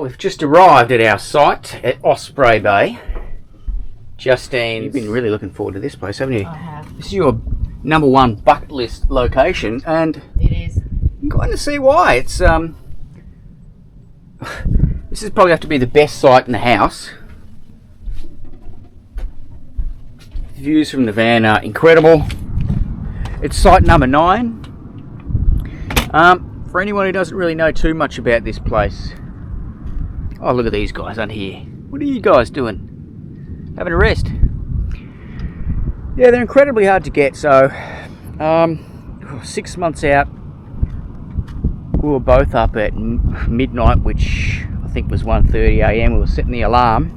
We've just arrived at our site at Osprey Bay. Justine, you've been really looking forward to this place, haven't you? I have. This is your number one bucket list location, and It is. you're going to see why. It's this is probably have to be the best site in the house. The views from the van are incredible. It's site number 9. For anyone who doesn't really know too much about this place. Oh, look at these guys on here. What are you guys doing? Having a rest? Yeah, they're incredibly hard to get. So, 6 months out, we were both up at midnight, which I think was 1:30 a.m. We were setting the alarm.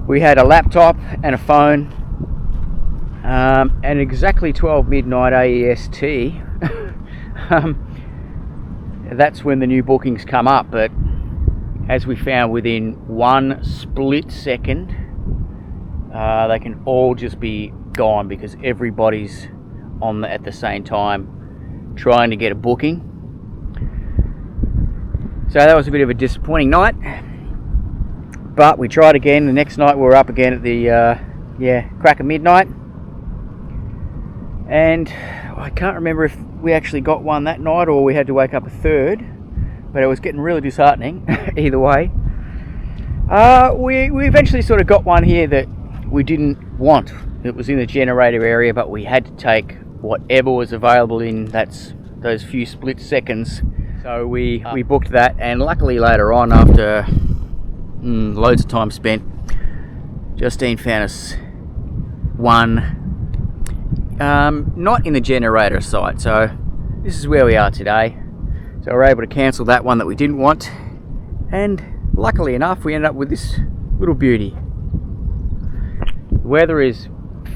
We had a laptop and a phone, and exactly 12 midnight AEST. That's when the new bookings come up, but as we found, within one split second they can all just be gone because everybody's on at the same time trying to get a booking. So that was a bit of a disappointing night, but we tried again. The next night we were up again at the crack of midnight, and I can't remember if we actually got one that night or we had to wake up a third, but it was getting really disheartening either way. We eventually sort of got one here that we didn't want. It was in the generator area, but we had to take whatever was available in those few split seconds. So we booked that, and luckily later on, after loads of time spent, Justine found us one not in the generator site. So this is where we are today. So we're able to cancel that one that we didn't want, and luckily enough we ended up with this little beauty. The weather is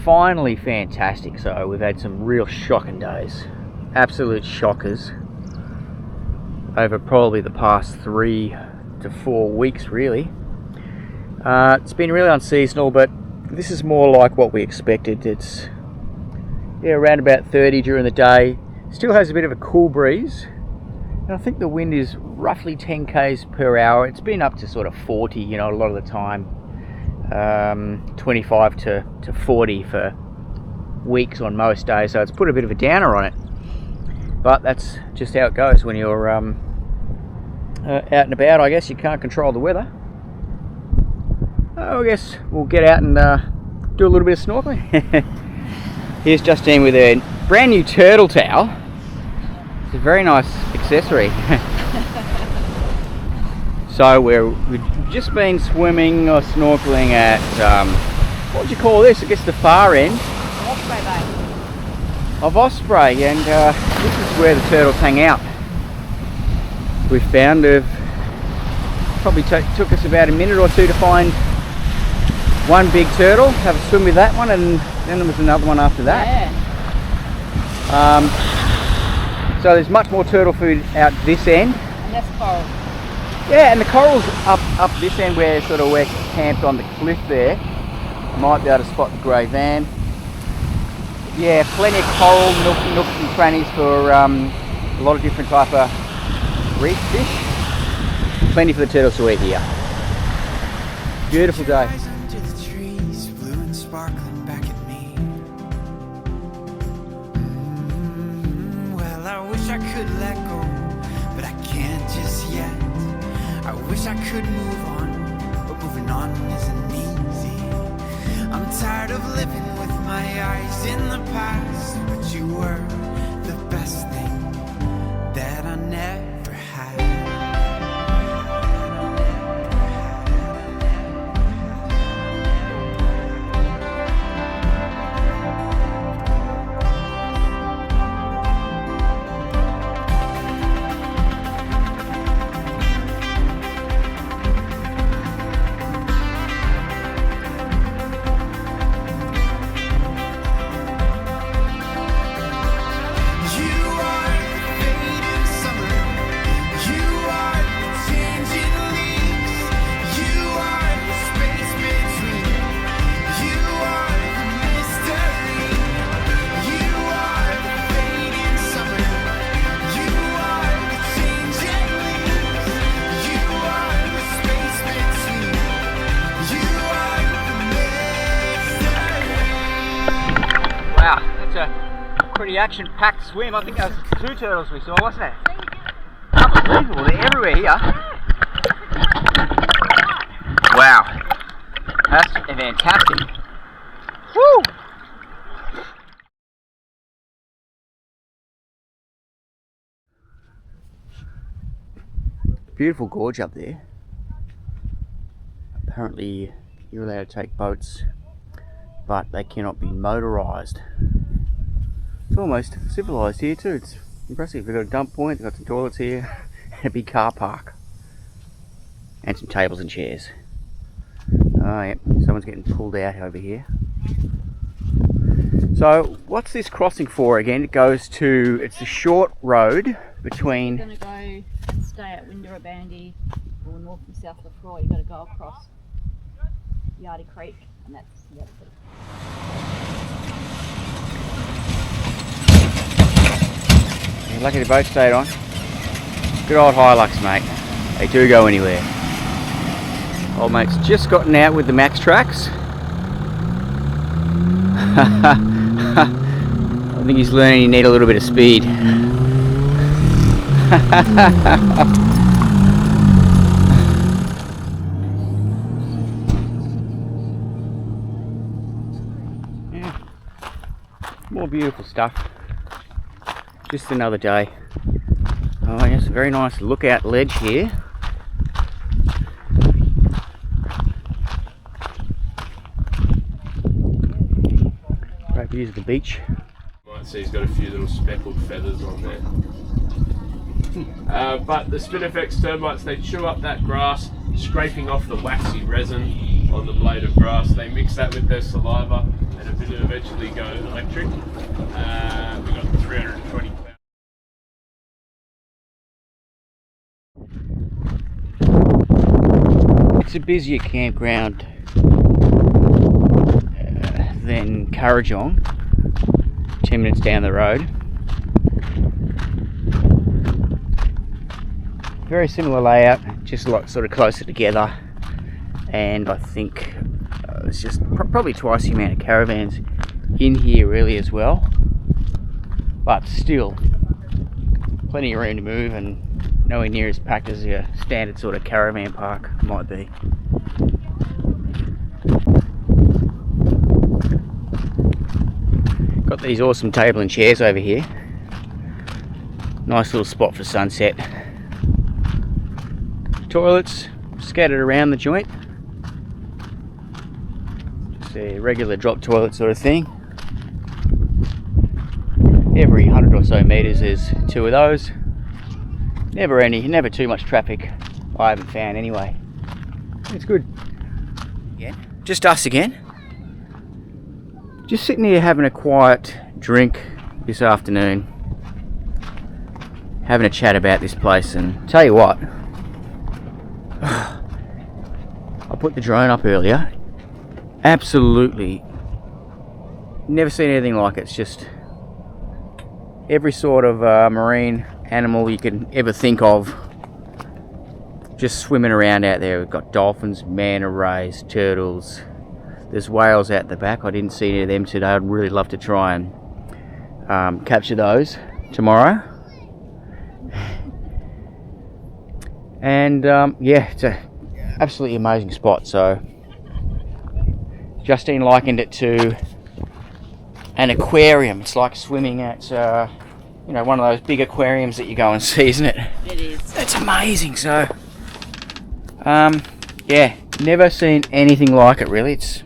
finally fantastic, so we've had some real shocking days, absolute shockers, over probably the past 3 to 4 weeks really. It's been really unseasonal, but this is more like what we expected. It's around about 30 during the day. Still has a bit of a cool breeze, and I think the wind is roughly 10 k's per hour. It's been up to sort of 40, a lot of the time, 25 to 40 for weeks on most days, so it's put a bit of a downer on it, but that's just how it goes when you're out and about. I guess you can't control the weather. I guess we'll get out and do a little bit of snorkeling. Here's Justine with a brand new turtle towel. It's a very nice accessory. So we've just been swimming or snorkeling at, what would you call this? I guess the far end. Osprey Bay. Of Osprey, and this is where the turtles hang out. We found probably took us about a minute or two to find one big turtle, have a swim with that one, and then there was another one after that. Yeah. So there's much more turtle food out this end. And that's coral. Yeah, and the coral's up this end where we're camped on the cliff there. Might be able to spot the grey van. Yeah, plenty of coral, nooks and crannies for a lot of different type of reef fish. Plenty for the turtles to eat here. Beautiful day. I could let go, but I can't just yet. I wish I could move on, but moving on isn't easy. I'm tired of living with my eyes in the past, but you were the best thing that I never had. pretty action-packed swim. I think that was 2 turtles we saw, wasn't it? Unbelievable, they're everywhere here. Wow, that's fantastic. Woo! Beautiful gorge up there. Apparently you're allowed to take boats, but they cannot be motorised. It's almost civilised here too. It's impressive. They've got a dump point, they've got some toilets here, and a big car park. And some tables and chairs. Oh yeah, someone's getting pulled out over here. So what's this crossing for again? It goes to, it's the short road between... You're going to go and stay at Windarabandi or north and south of Lefroy. You've got to go across Yardy Creek, and that's the other bit. You're lucky the boat stayed on. Good old Hilux, mate. They do go anywhere. Old mate's just gotten out with the Max Tracks. I think he's learning you need a little bit of speed. Yeah. More beautiful stuff. Just another day. Oh yes, a very nice lookout ledge here. Great views of the beach. You might see he's got a few little speckled feathers on there. But the spinifex termites, they chew up that grass, scraping off the waxy resin on the blade of grass. They mix that with their saliva and it will eventually go electric. We've got 320 pounds. It's a busier campground than Caravan, 10 minutes down the road. Very similar layout, just a lot sort of closer together, and I think it's just probably twice the amount of caravans in here really as well, but still plenty of room to move and nowhere near as packed as your standard sort of caravan park might be. Got these awesome table and chairs over here. Nice little spot for sunset. Toilets scattered around the joint. Just a regular drop toilet sort of thing. Every 100 or so metres there's 2 of those. Never too much traffic, I haven't found anyway. It's good. Yeah, just us again. Just sitting here having a quiet drink this afternoon. Having a chat about this place, and tell you what, I put the drone up earlier. Absolutely never seen anything like it. It's just every sort of marine animal you can ever think of just swimming around out there. We've got dolphins, manta rays, turtles. There's whales out the back. I didn't see any of them today. I'd really love to try and capture those tomorrow. And yeah, it's a absolutely amazing spot. So Justine likened it to an aquarium. It's like swimming at you know, one of those big aquariums that you go and see, isn't it? It is. It's amazing. So yeah, never seen anything like it really. It's,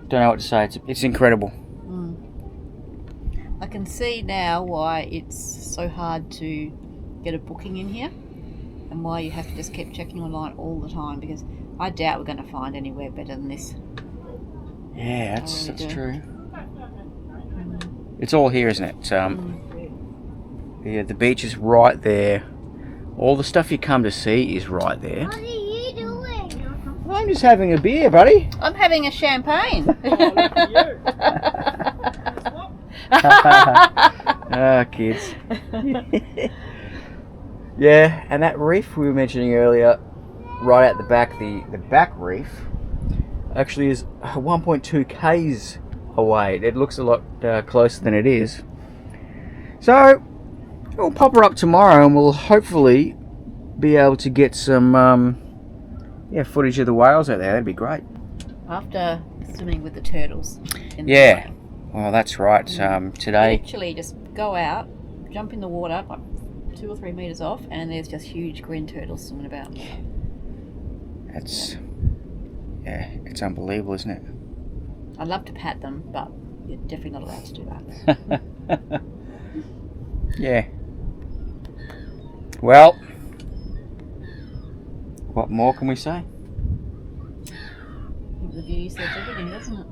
don't know what to say. It's incredible. I can see now why it's so hard to get a booking in here, and why you have to just keep checking online all the time, because I doubt we're going to find anywhere better than this. Yeah, that's true. It's all here, isn't it? Yeah, the beach is right there. All the stuff you come to see is right there. What are you doing? I'm just having a beer, buddy. I'm having a champagne. Ah, kids. Yeah, and that reef we were mentioning earlier, right at the back, the back reef, actually is 1.2 k's away. It looks a lot closer than it is. So we'll pop her up tomorrow and we'll hopefully be able to get some footage of the whales out there. That'd be great. After swimming with the turtles. In Yeah. The water. Well, that's right. Today. Literally just go out, jump in the water, like 2 or 3 meters off, and there's just huge green turtles swimming about. It's unbelievable, isn't it? I'd love to pat them, but you're definitely not allowed to do that. Yeah. Well, what more can we say? I think the view says everything, doesn't it?